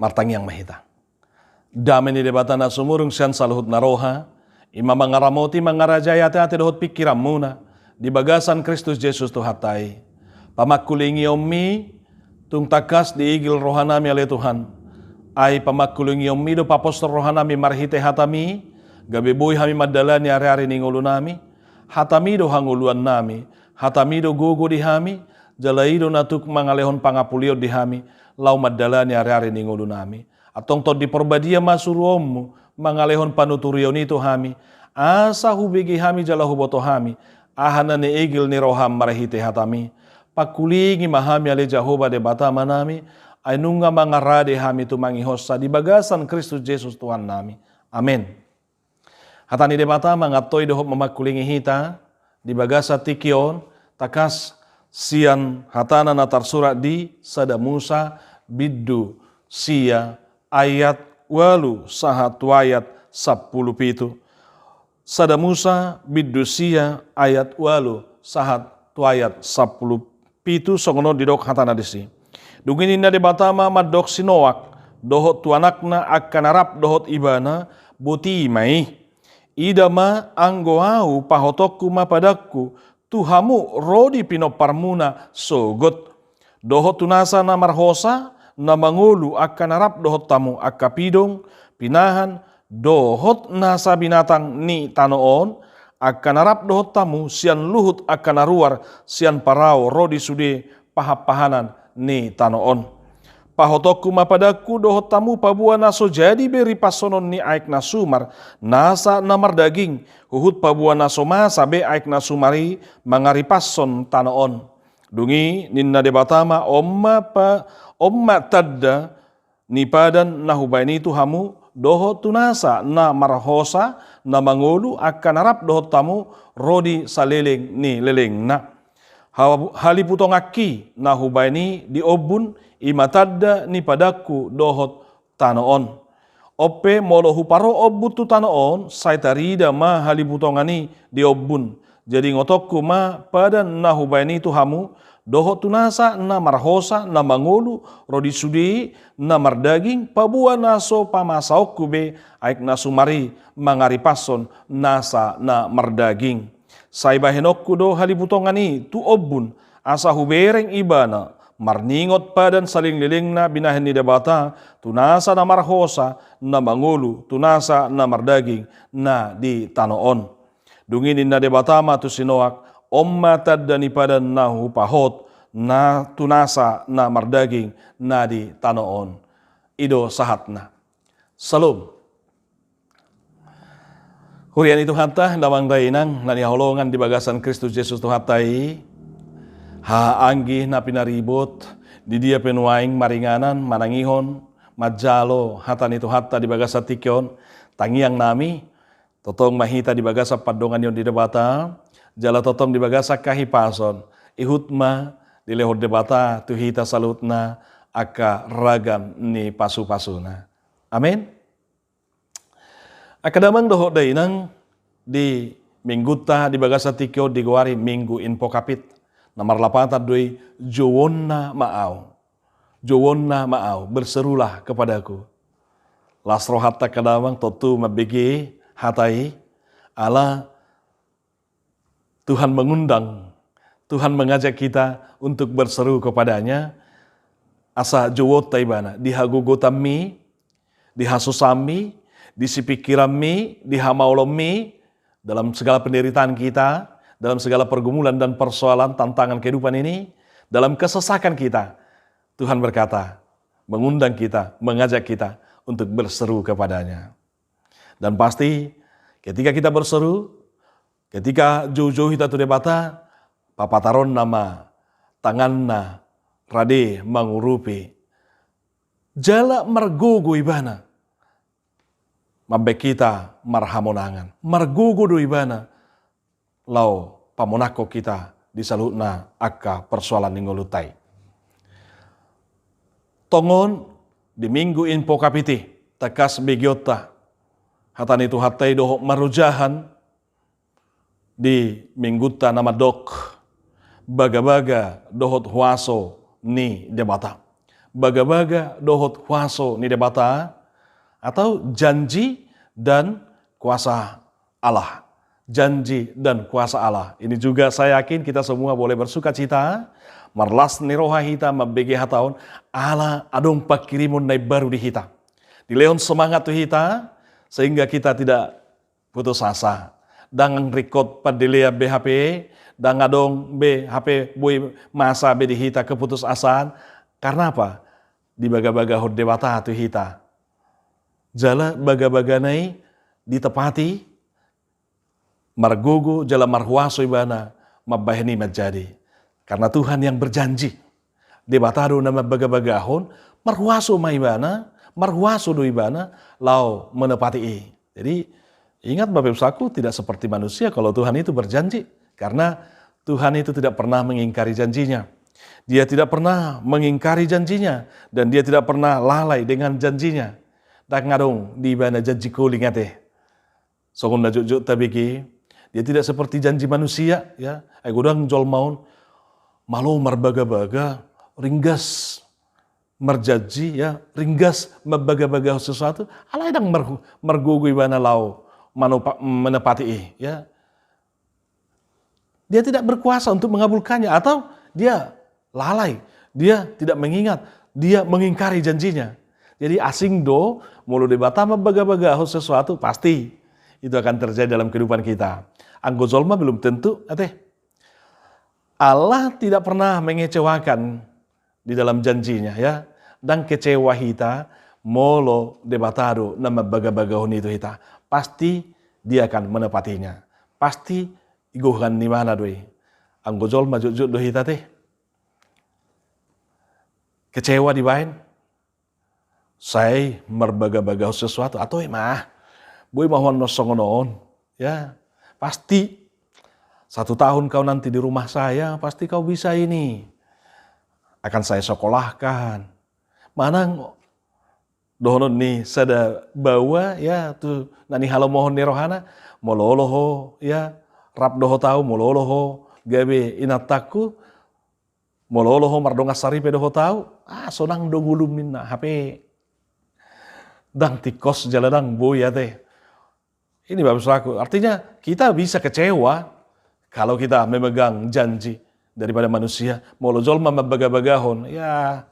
martang yang mahita. Dami ni debata na sumurung siyan saluhut na roha, ima mangaramoti mangarajayate ate dohot pikiran muna, di bagasan Kristus Jesus tuhatai. Pamakulingi ommi, tung takas diigil rohanami ale Tuhan. Ay pamakulingi ommi do papostol rohanami marhite hatami, gabi buhay hami madalani ari-ari ningulu nami, hatami do hanguluan nami, hatami do gugu di hami, jalaido natuk mangalehon pangapulio di hami, lau madalani ari-ari ningulu nami. Atong to di perbadia masuruommu, mangalehon panuturion itu hami, asa hubigi hami jala huboto hami, ahana ni igil ni roham marahite hatami, pakulingi mahami ale Jehovah de batama nami, ay nunga mangarade hami tu mangihosa di bagasan Kristus Jesus Tuhan nami. Amin. Hatani de batama ngatoy dohop mamakulingi hita, di bagasa tikion, takas sian hatana na tarsurat di sada Musa biddu sia ayat walu sahatu ayat 10. Sada Musa biddu sia ayat walu sahatu ayat 10 songono didok hatana disi. Dungin inna de batama madok sinowak dohot tuanakna akan arap dohot ibana buti mai. Idama anggoau pahotokku mapadaku tuhamu rodi pinoparmuna sogot. Dohot tunasa na marhosa na mangulu akan arap dohot tamu akapidong pinahan dohot nasa binatang ni tanoon akan arap dohot tamu sian luhut akan aruar sian parao rodi sude pahapahanan ni tanoon. Pahotoku mapadaku dohot tamu pabua naso jadi beri pasonon ni aik nasumar nasa namar daging huhut pabua naso masa be aik nasumari mangari pason tanoon. Dungi ninna debatama omma tadda ni padan nahubaini itu hamu dohot tunasa na marhosa na mangulu akan arap dohot tamu rodi saleleng ni leleng na. Haliputong aki nahubaini di obun imatadda ni padaku dohot tanoon. Ope molo huparo obutu tanoon saitarida ma haliputongani di obun. Jadi ngotokku ma padan nahubaini itu hamu dohot tunasa na marhosa na mangulu rodi sudi na mardaging pabua naso pamasaokku be aik nasumari mangaripason nasa na mardaging. Saibahenokku do haliputongani tu obun asa hubereng ibana marningot padan saling liling na binahen ni debata tunasa na marhosa na mangulu tunasa na mardaging na di tanoon. Dunginin na debatama tu sinoak omma tadda ni padan nahu pahot na tunasa na mardaging na di tanoon. Ido sahatna. Salam. Hurian itu hanta damang dainang na niholongan di bagasan Kristus Jesus tuhatai. Ha anggi na pinaribot di dia penuaing maringanan manangihon majalo hatan itu hatta di bagasa tikyon tangiang nami totong mahita di bagasa padongan yon di debata jala totong di bagasa kahipason ihutma di lehor debata tuhita salutna aka ragam ni pasu-pasuna. Amin. Akadamang dohot dainang di mingguta di bagasa tikyo di guari minggu info kapit nomor 8 doi jowonna maau berserulah kepadaku. Lasro hatta kadamang totu mabigi hatai ala Tuhan mengundang, Tuhan mengajak kita untuk berseru kepadanya. Asa jowot taibana dihagugotami, dihasusami, disipikirami, dihamaulomi dalam segala penderitaan kita, dalam segala pergumulan dan persoalan tantangan kehidupan ini, dalam kesesakan kita. Tuhan berkata, mengundang kita, mengajak kita untuk berseru kepadanya. Dan pasti ketika kita berseru, ketika jauh-jauh kita tu debata, papataron nama tanganna rade mangurupi. Jala margugu ibana. Mabek kita marhamonangan. Margugu do ibana. Lau pamonako kita disalutna akka persoalan ningolutai. Tongon di minggu info kapiti takas begiota hatan itu hatai dohok marujahan di mingguta nama dok baga-baga dohot huaso ni debata baga-baga dohot kuaso ni debata atau janji dan kuasa Allah. Janji dan kuasa Allah. Ini juga saya yakin kita semua boleh bersuka cita. Marlas ni roha hita mabege hataon ala adong pakirimun nai baru di hita. Di leon semangat tu hita sehingga kita tidak putus asa. Dangang record padilea BHP, dangadong BHP boy masa be di hita keputus asaan. Karena apa? Di baga-baga hod debata tu hita. Jala baga-baga nai ditepati margogo jala marhuaso ibana mabahini menjadi. Karena Tuhan yang berjanji. Debatado nama baga-bagahon marhuaso maibana, marhuaso do ibana lau menepati. Jadi ingat Bapak Ibu Saku, tidak seperti manusia kalau Tuhan itu berjanji. Karena Tuhan itu tidak pernah mengingkari janjinya. Dia tidak pernah mengingkari janjinya. Dan dia tidak pernah lalai dengan janjinya. Tak ngadong di ibana janji kuling ate. Sokon najuk tabiki. Dia tidak seperti janji manusia, ya. Godang jol maun malu marbaga-baga, ringgas merjanji, ya, ringgas marbaga-baga sesuatu. Alai dang mergugu ibana lau menepati, ya. Dia tidak berkuasa untuk mengabulkannya atau dia lalai, dia tidak mengingat, dia mengingkari janjinya. Jadi asing do mulu debata marbaga-baga sesuatu pasti itu akan terjadi dalam kehidupan kita. Anggo zolma belum tentu, Allah tidak pernah mengecewakan di dalam janjinya, ya. Dan kecewa hita, molo debatado nama baga-bagahon itu hita. Pasti dia akan menepatinya. Pasti iguhan ni mana doi. Anggo zolma jujur do hita teh. Kecewa di bain. Saya merbaga-baga sesuatu atau mah. Boy mahon nosongonon, ya. Pasti 1 tahun kau nanti di rumah saya, pasti kau bisa ini. Akan saya sekolahkan. Mana dohonon nih sada bawa, ya tuh nani halo mohon ni rohana, mololoho, ya rap doho tahu mololoho, gabe inataku, mololoho mardonga saripe doho tahu, sonang dogulumin na HP. Dang tikos jaladang boy ya teh. Ini Bapak Saudaraku, artinya kita bisa kecewa kalau kita memegang janji daripada manusia. Molo jolma mabaga-bagahon, ya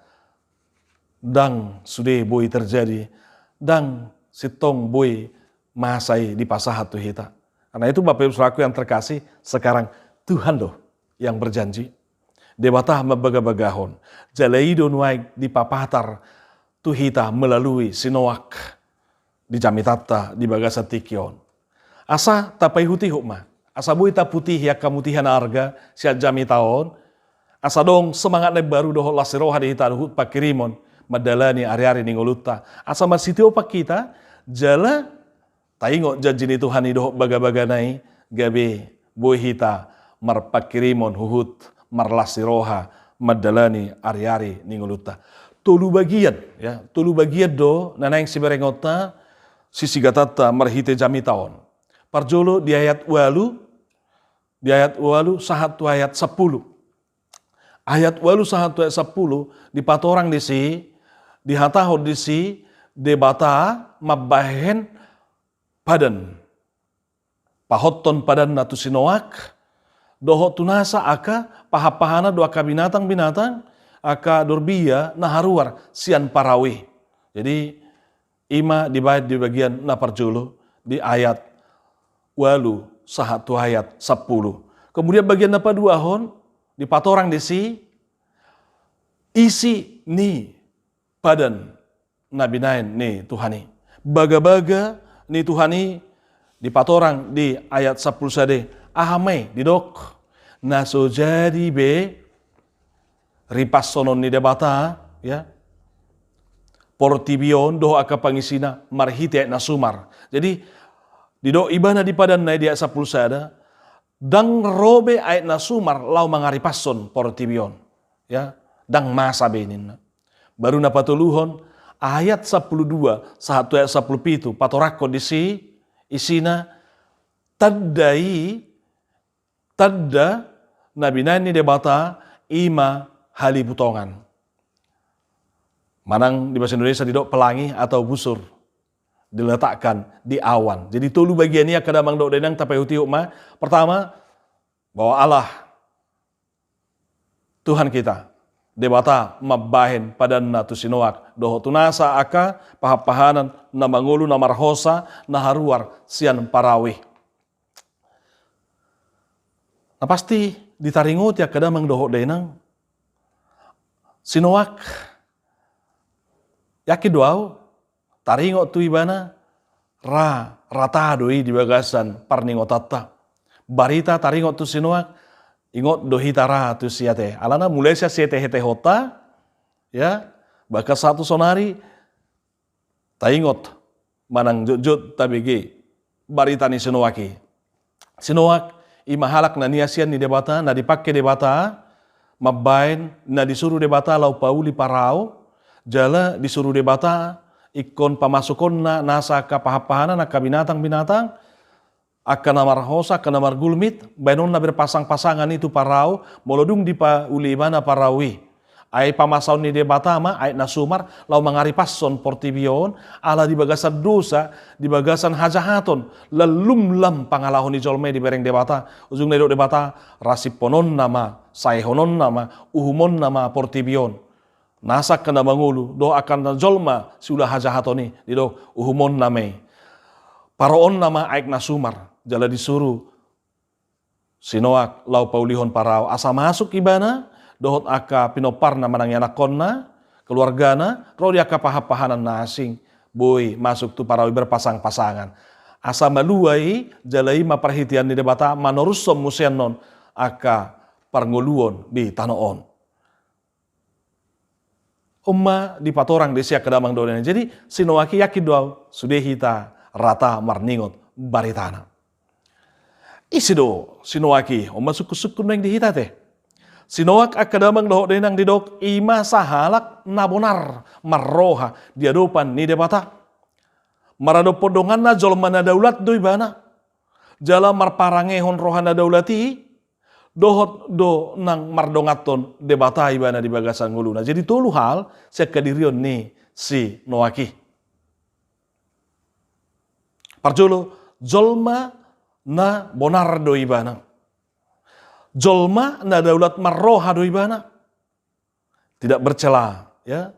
dang sudah boy terjadi, dang sitong boy masai di pasahat tu hita. Karena itu Bapak Ibu Saudaraku yang terkasih, sekarang Tuhan loh yang berjanji. Debatah mabaga-bagahon, jalaido nuai di papatar tu hita melalui sinoak di jamitata di bagasa tikion. Asa tapai huti hukma. Asa bui ta putih ya kamutihan arga siat jami taon. Asa dong semangat na baru doho lasiroha di hita hut pakirimon madalani ari-ari ningoluta. Asa masitio pak kita jala taingo janjini Tuhan doho baga-baga nai gabe bui hita mar pakirimon huhut mar lasiroha madalani ari-ari ningoluta. Tulu bagian ya, tulu bagian do nanang siberengota sisi gatata marhite jami taon. Parjolo di ayat walu sahatu ayat 10. Ayat walu sahatu ayat 10 di patorang disi di hataho disi debata mabahen padan pahoton padan natu sinoak doho tunasa aka pahapahana do aka binatang aka dorbia naharuar sian parawi. Jadi ima dibayar di bagian naparjolo di ayat walu sahatu ayat 10. Kemudian bagian apa dua hon di patorang desi isi ni padan nabi nain ni Tuhani. Baga-baga ni Tuhani di patorang di ayat 10 sade ahamai di dok naso jadi be ripas sonon ni debata ya portibion doh aka pangisina marhite nasumar. Jadi dido ibana di padan na dia 10 sada dang robe ayat nasumar lau mangaripason portibion ya dang masa benin baru na patuluhon ayat 12 satu ayat 17 patorako disi isina tadda nabi nani debata ima halibutongan Manang di bahasa Indonesia didok pelangi atau busur diletakkan di awan. Jadi tulu bagiannya kadamang dok denang tapai hutiuk ma. Pertama, bahwa Allah Tuhan kita debata mabahin pada natu sinoak doho tunasa aka pahapahanan na mangulu na marhosa na haruar sian parawi. Nah pasti ditaringot ya kadamang doho denang sinoak yakin doau taringot tu ibana rata doi di bagasan parningotata. Barita taringot tu sinuak ingot dohitara tu siate. Alana mulai siate hete hota ya bakas satu sonari taingot manang jut tabigi barita ni sinuaki. Sinuak imahalak na niasian ni debata na dipakai debata mabain na disuruh debata lau pauli parau jala disuruh debata ikon pamasukon na nasa kapahapahanan na kabinatang-binatang akan namar hosa, akan namar gulmit banon na berpasang-pasangan itu parau molodung di pa uli mana parawi ay pamasaw ni debata ma ay nasumar lau mangaripason portibion ala di bagasan dosa di bagasan hajahaton lalumlam pangalahon ni jolme di bereng debata ujung nedok debata rasiponon nama sayhonon nama uhumon nama portibion nasak kena mangulu do akan jolma sudah hajahatoni di do uhumon namai paraon nama aik nasumar jala disuruh sinoak lau paulihon parau asa masuk ibana dohot aka pinopar na manang yanakonna keluargana rodi aka pahapahanan na asing boy masuk tu parawi berpasang-pasangan asa maluai jalai maperhitian ni debata manorusom musenon aka parngoluon di tanoon umma di patorang desia kedamang dolen. Jadi sinoaki yakin doa sudah hita rata marningot baritana. Isi do sinoaki umma suku-suku neng dihita teh. Sinoak akadamang doh denang didok ima sahalak nabonar marroha diadopan ni debata. Marado podongan na jolmana daulat doi bana. Jala marparangehon rohana daulati dohot do nang mardongaton debata ibana di bagasan nguluna. Jadi tulu hal sekadirion ni si Noaki. Parjolo jolma na bonar do ibana. Jolma na daulat marroha do ibana. Tidak bercela ya.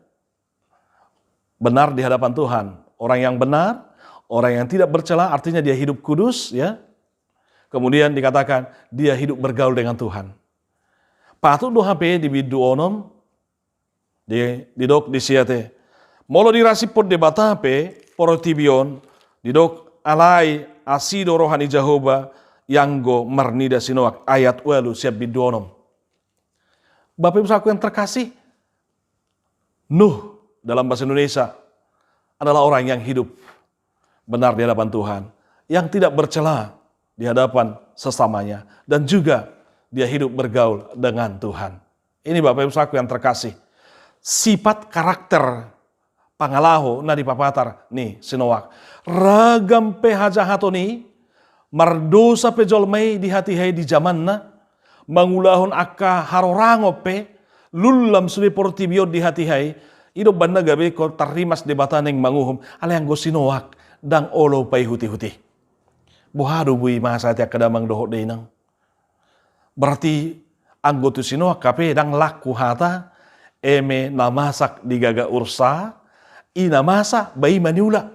Benar di hadapan Tuhan. Orang yang benar, orang yang tidak bercela artinya dia hidup kudus ya. Kemudian dikatakan dia hidup bergaul dengan Tuhan. Patut do HP di bidu onom di dok di siate. Molo dirasipot debata HP porotibion di dok alai asido rohani Jehovah yang go marnida sinoak ayat walu siap bidu onom. Bapak Ibu saudaraku yang terkasih, Nuh dalam bahasa Indonesia adalah orang yang hidup benar di hadapan Tuhan, yang tidak bercela di hadapan sesamanya dan juga dia hidup bergaul dengan Tuhan. Ini Bapak Ibu saudaraku yang terkasih. Sifat karakter pangalaho na dipapatar nih sinoak. Ragam pehajahatoni mardosa pejolmei di hati-hati di zamanna mangulahon akka harorango pe lulam sudah portibio di hati-hati ido banda gabe ko tarimas debatan yang manguhum ala yang go sinoak dang olo pai huti-huti. Buhado bui masa tiak kadamang dohok denang. Berarti anggotu sinoak kape dang laku hata eme namasak digaga ursa ina masa bayi maniula.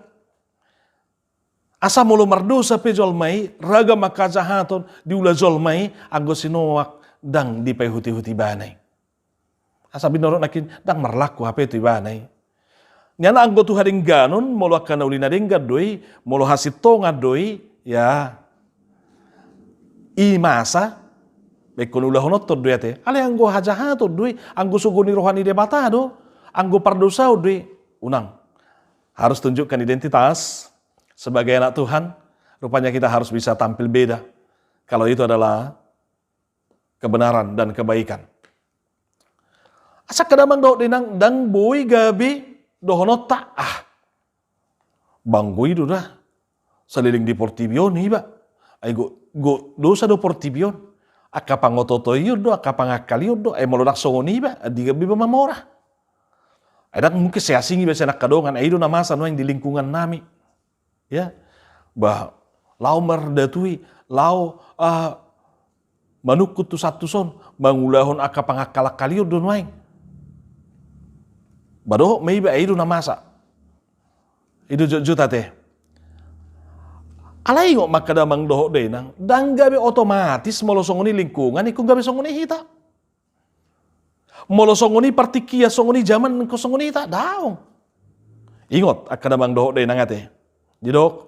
Asa mulu mardosa pe jolmai raga makajahaton diula jolmai anggo sinoak dang di pai huti-huti banai. Asa binorok nakin dang marlaku hape tu banai. Nyana anggotu hading ganon molo akana ulina dengga doi molo hasit tonga doi ya, i masa bekon ulah honotor doi ate, ale anggo hajahato doi, anggo sugoni rohani debata do, anggo pardosa doi, unang harus tunjukkan identitas sebagai anak Tuhan. Rupanya kita harus bisa tampil beda kalau itu adalah kebenaran dan kebaikan. Asa kadamang do denang dang boy gabi dohonota banggui do dah. Saliling di portibion hiba. Ay go dosa do portibion. Aka pangototo yun do, aka pangakali yun do. Ay malodak songon hiba. Adiga biba mamora. Ada mungkin saya singi biasa nak kadongan, itu nama masa yang di lingkungan nami. Ya, bah lau merdatui, lau manukut tu satu son, mangulahon aka pangakalak kaliyo don waing. Badoh maybe itu nama masa. Itu juta teh. Alai ngok makadamang doho deh nang, dan gabe otomatis molosongoni lingkungan, ikut gabe songoni hita. Molosongoni partikia songoni zaman ko songoni hita, daong. Ingot akadamang doho deh nang ate. Jidok,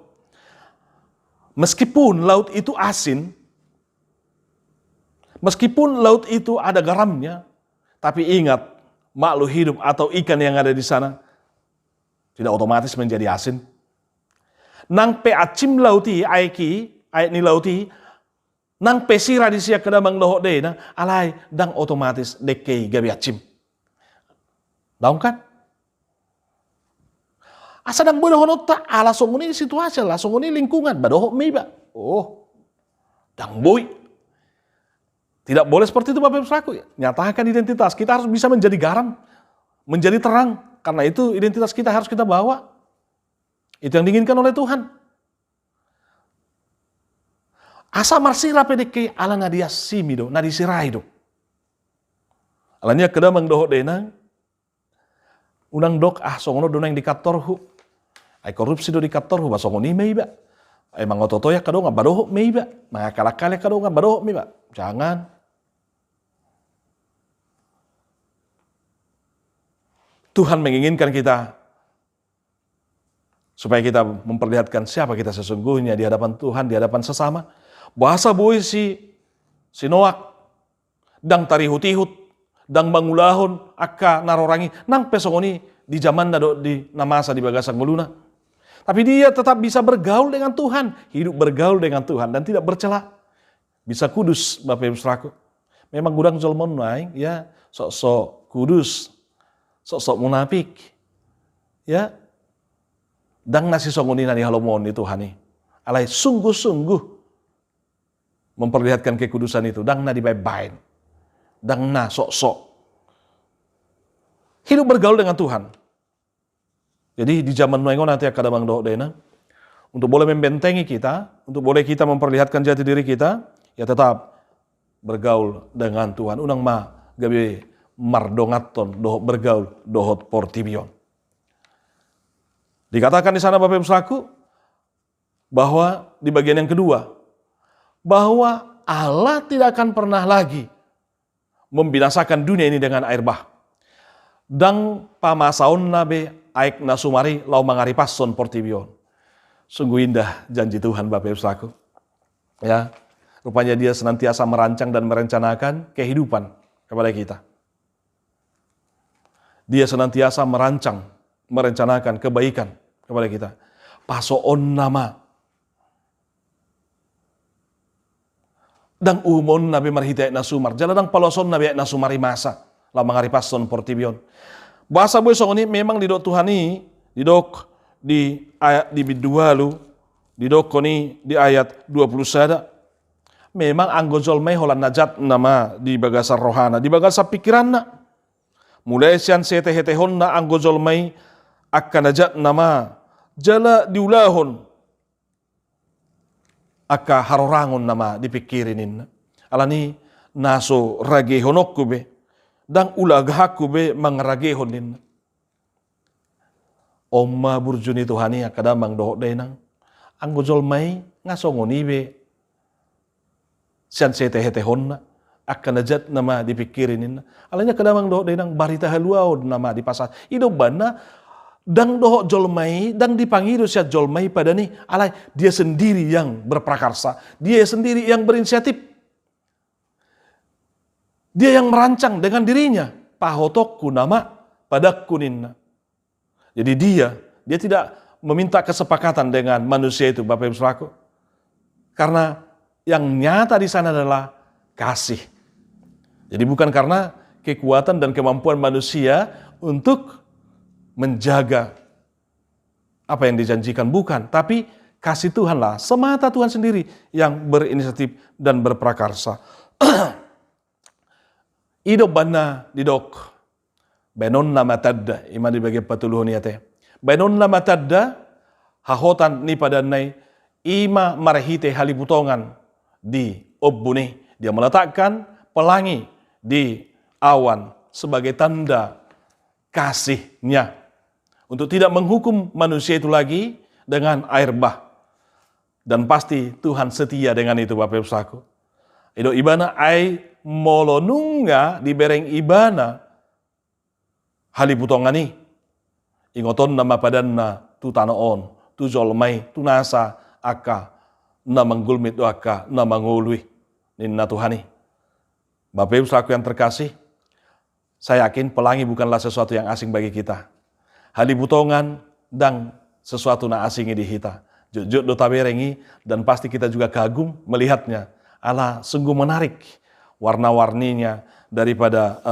meskipun laut itu asin, meskipun laut itu ada garamnya, tapi ingat, makhluk hidup atau ikan yang ada di sana tidak otomatis menjadi asin. Nang pe acim lauti aiki ni lauti nang pe sira di sia kadamang doho de na alai dang otomatis dekei gabi acim. Daun kan? Asa dang bodoh nota ala songoni situasi lah songoni lingkungan badoh meiba. Oh, dang boy. Tidak boleh seperti itu Bapak Ibu Saudaraku. Nyatakan identitas kita harus bisa menjadi garam, menjadi terang. Karena itu identitas kita harus kita bawa. Itu yang diinginkan oleh Tuhan. Asa marsira pedeke ala nadia simido, nadi siraido. Alanya kedamang doho denang, unang dok songono donang di katorhu. Ay korupsi do di katorhu ba songoni meiba. Ay mangototoya kadonga badoho meiba. Mangakalakale kadonga badoho meiba. Jangan. Tuhan menginginkan kita supaya kita memperlihatkan siapa kita sesungguhnya di hadapan Tuhan, di hadapan sesama. Bahasa boy si Noak, dang tarihut-ihut, dang bangulahon, akka narorangi, nang pesongoni di zaman nado di namasa di bagasang muluna. Tapi dia tetap bisa bergaul dengan Tuhan, hidup bergaul dengan Tuhan dan tidak bercela. Bisa kudus Bapak Ibu Saudaraku. Memang gudang zolmon naik, ya sok-sok kudus, sok-sok munafik, ya. Dang nasi songoni nani halomon itu hani. Alai sungguh-sungguh memperlihatkan kekudusan itu. Dang na dibaik-baik. Dang na sok-sok. Hidup bergaul dengan Tuhan. Jadi di zaman mengengo nanti akadamang doh dena. Untuk boleh membentengi kita, untuk boleh kita memperlihatkan jati diri kita, ya tetap bergaul dengan Tuhan. Unang ma gabe mardongaton doh bergaul dohot portibion. Dikatakan di sana Bapak Ibu Saudaraku bahwa di bagian yang kedua bahwa Allah tidak akan pernah lagi membinasakan dunia ini dengan air bah. Dang pamasaon nabe aik nasumari lau mangaripas son portibion. Sungguh indah janji Tuhan Bapak Ibu Saudaraku. Ya, rupanya dia senantiasa merancang dan merencanakan kehidupan kepada kita. Dia senantiasa merancang, merencanakan kebaikan kepada kita. Pasoon nama. Dang umon nabi marhita nasumar. Jaladang paloson nabi nasumari masa. La mangaripas son portibion. Bahasa boy song ini memang didok Tuhani, didok di ayat di bidualu, didok koni di ayat 20 sada. Memang anggozol may holan najat nama di bagasar rohana, di bagasar pikiran na. Mulai sian sete-hetehon na anggozol may akan najat nama jala diulahon aka harorangon nama dipikirinin. Alani naso ragehonok be dang ulaghaku be mangragehonin. Omma burjuni Tuhani akadamang doho denang anggozol may ngasongoni be sian sete-hetehon na akan najat nama dipikirinin. Alanya kadamang doho denang barita haluaon nama di pasar. Ido bana dang doho jolmai, dang dipanggil siat jolmai pada nih, alai dia sendiri yang berprakarsa, dia sendiri yang berinisiatif, dia yang merancang dengan dirinya, pahotokku nama pada kuninna. Jadi dia tidak meminta kesepakatan dengan manusia itu, Bapak Ibu Saudaraku, karena yang nyata di sana adalah kasih. Jadi bukan karena kekuatan dan kemampuan manusia untuk menjaga apa yang dijanjikan, bukan, tapi kasih Tuhanlah, semata Tuhan sendiri yang berinisiatif dan berprakarsa. Idok bana didok Benon nama tadda, iman dibagi patuluh niate. Benon nama tadda, hahotan ni padanay, ima marahite halibutongan di obbune. Dia meletakkan pelangi di awan sebagai tanda kasihnya. Untuk tidak menghukum manusia itu lagi dengan air bah. Dan pasti Tuhan setia dengan itu Bapak Ibu Saudaraku. Ido ibana ai molonunga di bereng ibana haliputongani. Ingoton nama padanna tu tanaon, tu jolmai, tu nasa aka, na menggulmit aka, na mengului. Ninna Tuhani. Bapak Ibu Saudaraku yang terkasih, saya yakin pelangi bukanlah sesuatu yang asing bagi kita. Halibutongan dan sesuatu na asing di kita. Jujur do taberengi dan pasti kita juga kagum melihatnya. Allah sungguh menarik warna-warninya daripada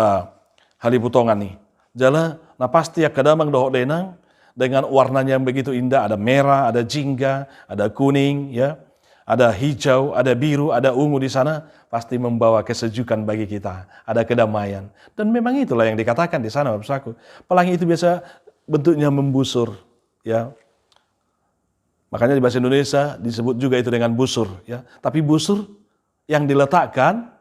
halibutongan nih. Jala na pasti ya kadamang dohok denang dengan warnanya yang begitu indah. Ada merah, ada jingga, ada kuning, ya, ada hijau, ada biru, ada ungu di sana. Pasti membawa kesejukan bagi kita. Ada kedamaian. Dan memang itulah yang dikatakan di sana Bapak Saudaraku. Pelangi itu biasa bentuknya membusur, ya. Makanya di bahasa Indonesia disebut juga itu dengan busur, ya. Tapi busur yang diletakkan,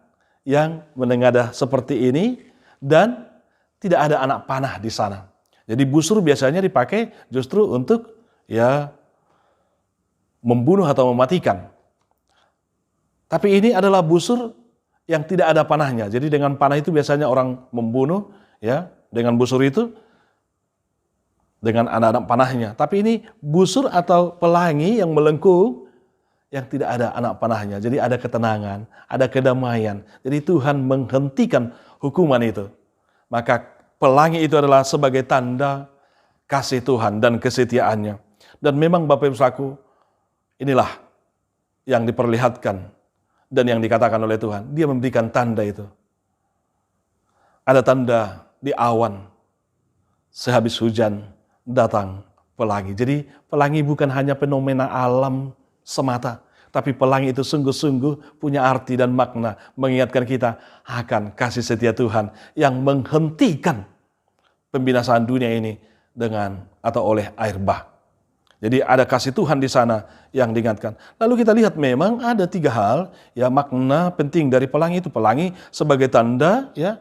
yang menengadah seperti ini, dan tidak ada anak panah di sana. Jadi busur biasanya dipakai justru untuk, ya, membunuh atau mematikan. Tapi ini adalah busur yang tidak ada panahnya. Jadi dengan panah itu biasanya orang membunuh, ya, dengan busur itu, dengan anak-anak panahnya. Tapi ini busur atau pelangi yang melengkung yang tidak ada anak panahnya. Jadi ada ketenangan, ada kedamaian. Jadi Tuhan menghentikan hukuman itu. Maka pelangi itu adalah sebagai tanda kasih Tuhan dan kesetiaannya. Dan memang Bapak Ibu Saudaraku, inilah yang diperlihatkan dan yang dikatakan oleh Tuhan. Dia memberikan tanda itu. Ada tanda di awan sehabis hujan datang pelangi. Jadi pelangi bukan hanya fenomena alam semata, tapi pelangi itu sungguh-sungguh punya arti dan makna mengingatkan kita akan kasih setia Tuhan yang menghentikan pembinasaan dunia ini dengan atau oleh air bah. Jadi ada kasih Tuhan di sana yang diingatkan. Lalu kita lihat memang ada 3 hal, ya, makna penting dari pelangi itu. Pelangi sebagai tanda, ya,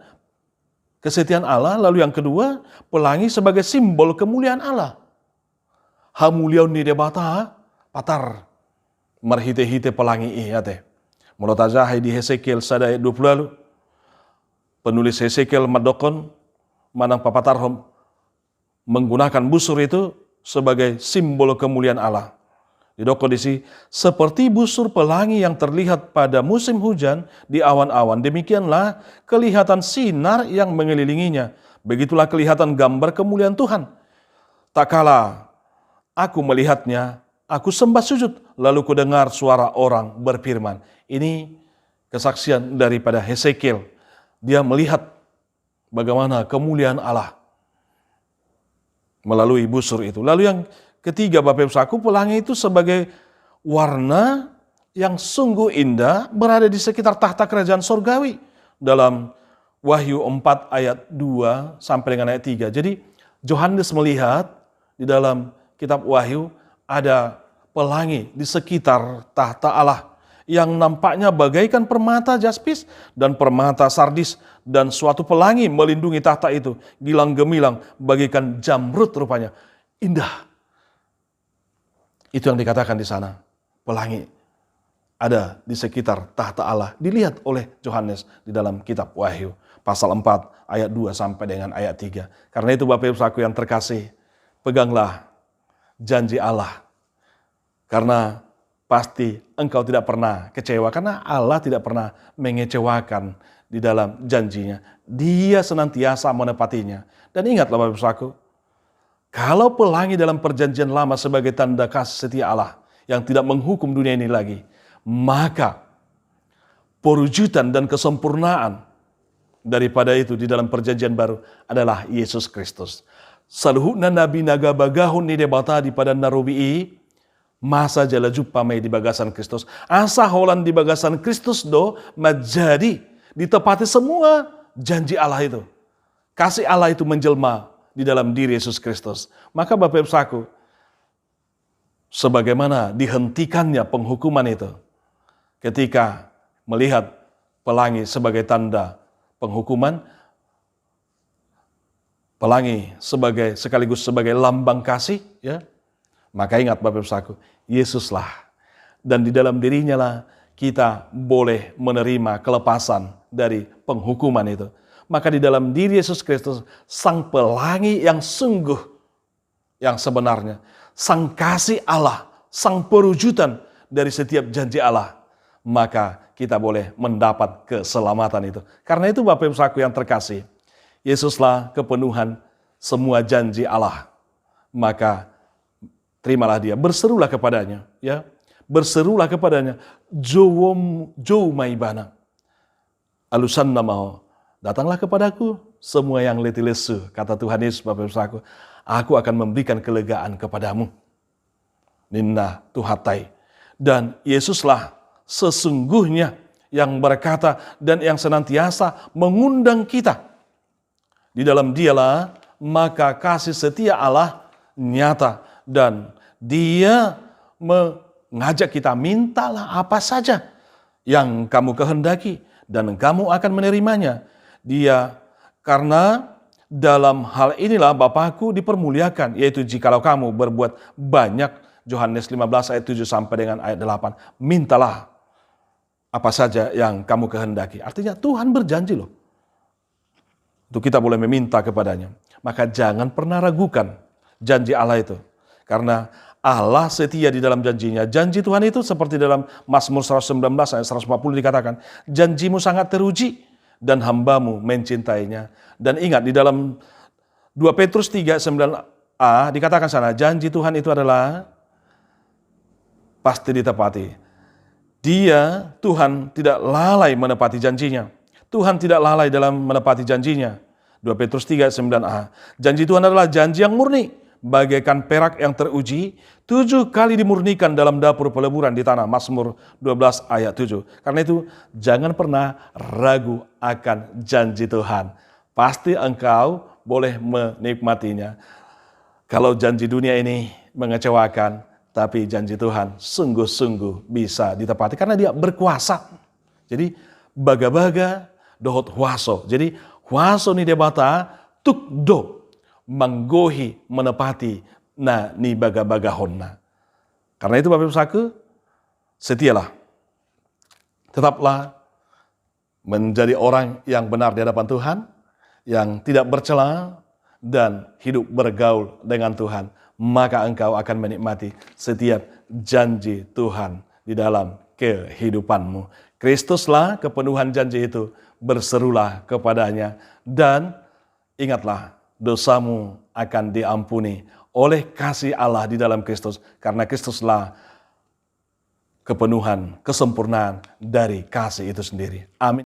kesetiaan Allah. Lalu yang kedua, pelangi sebagai simbol kemuliaan Allah. Hamuliaun ni debata patar marhite-hite pelangi ya teh. Menurut azahai di Hesekiel sada ayat 20 lalu. Penulis Hesekiel madokon manang papatar menggunakan busur itu sebagai simbol kemuliaan Allah. Di kondisi seperti busur pelangi yang terlihat pada musim hujan di awan-awan, demikianlah kelihatan sinar yang mengelilinginya. Begitulah kelihatan gambar kemuliaan Tuhan. Tak kala aku melihatnya, aku sembah sujud, lalu kudengar suara orang berfirman. Ini kesaksian daripada Hesekiel. Dia melihat bagaimana kemuliaan Allah melalui busur itu. Lalu yang ketiga Bapak Ibu Saudaraku, pelangi itu sebagai warna yang sungguh indah berada di sekitar tahta kerajaan sorgawi. Dalam Wahyu 4 ayat 2 sampai dengan ayat 3. Jadi Yohanes melihat di dalam kitab Wahyu ada pelangi di sekitar tahta Allah yang nampaknya bagaikan permata jaspis dan permata sardis, dan suatu pelangi melindungi tahta itu, gilang gemilang bagaikan jamrud rupanya. Indah. Itu yang dikatakan di sana. Pelangi ada di sekitar tahta Allah. Dilihat oleh Yohanes di dalam kitab Wahyu. Pasal 4 ayat 2 sampai dengan ayat 3. Karena itu Bapak Ibu Saudaraku yang terkasih, peganglah janji Allah. Karena pasti engkau tidak pernah kecewa. Karena Allah tidak pernah mengecewakan di dalam janjinya. Dia senantiasa menepatinya. Dan ingatlah Bapak Ibu Saudaraku, kalau pelangi dalam perjanjian lama sebagai tanda kasih setia Allah yang tidak menghukum dunia ini lagi, maka perwujudan dan kesempurnaan daripada itu di dalam perjanjian baru adalah Yesus Kristus. Saluhutna nabi naga bagahun ni debata di pada narubii masa jala jumpa mai di bagasan Kristus. Asa holan di bagasan Kristus do menjadi ditepati semua janji Allah itu. kasih Allah itu menjelma di dalam diri Yesus Kristus. Maka Bapak Ibu Saudaraku, sebagaimana dihentikannya penghukuman itu ketika melihat pelangi sebagai tanda penghukuman, pelangi sekaligus sebagai lambang kasih, ya. Maka ingat Bapak Ibu Saudaraku, Yesuslah, dan di dalam dirinya lah kita boleh menerima kelepasan dari penghukuman itu. Maka di dalam diri Yesus Kristus, sang pelangi yang sungguh, yang sebenarnya, sang kasih Allah, sang perwujudan dari setiap janji Allah, maka kita boleh mendapat keselamatan itu. Karena itu Bapak Ibu Saudaraku yang terkasih, Yesuslah kepenuhan semua janji Allah. Maka terimalah Dia, berserulah kepadanya, ya. Berserulah kepadanya, Jou maibana. Alusan namaho, datanglah kepadaku semua yang letih lesu, kata Tuhan Yesus, Bapak Ibu Saudaraku, aku akan memberikan kelegaan kepadamu. Ninna tuhatai. Dan Yesuslah sesungguhnya yang berkata dan yang senantiasa mengundang kita. Di dalam Dialah maka kasih setia Allah nyata, dan Dia mengajak kita, mintalah apa saja yang kamu kehendaki dan kamu akan menerimanya. Dia, karena dalam hal inilah Bapakku dipermuliakan, yaitu jikalau kamu berbuat banyak. Yohanes 15 ayat 7 sampai dengan ayat 8. Mintalah apa saja yang kamu kehendaki. Artinya Tuhan berjanji loh, untuk kita boleh meminta kepadanya. Maka jangan pernah ragukan janji Allah itu. Karena Allah setia di dalam janjinya. Janji Tuhan itu seperti dalam Mazmur 119 ayat 140 dikatakan, janjimu sangat teruji dan hambamu mencintainya. Dan ingat di dalam 2 Petrus 3:9a dikatakan sana, janji Tuhan itu adalah pasti ditepati. Dia, Tuhan, tidak lalai menepati janjinya. Tuhan tidak lalai dalam menepati janjinya. 2 Petrus 3:9a. Janji Tuhan adalah janji yang murni, bagaikan perak yang teruji, 7 kali dimurnikan dalam dapur peleburan di tanah. Mazmur 12 ayat 7. Karena itu jangan pernah ragu akan janji Tuhan. Pasti engkau boleh menikmatinya. Kalau janji dunia ini mengecewakan, tapi janji Tuhan sungguh-sungguh bisa ditepati karena Dia berkuasa. Jadi baga-baga dohot huaso. Jadi huaso ni debata tukdo manggohi menepati na ni baga-baga honna. Karena itu Bapak Ibu Saudaraku, setialah, tetaplah menjadi orang yang benar di hadapan Tuhan, yang tidak bercela dan hidup bergaul dengan Tuhan. Maka engkau akan menikmati setiap janji Tuhan di dalam kehidupanmu. Kristuslah kepenuhan janji itu, berserulah kepadanya, dan ingatlah dosamu akan diampuni oleh kasih Allah di dalam Kristus, karena Kristuslah kepenuhan, kesempurnaan dari kasih itu sendiri. Amin.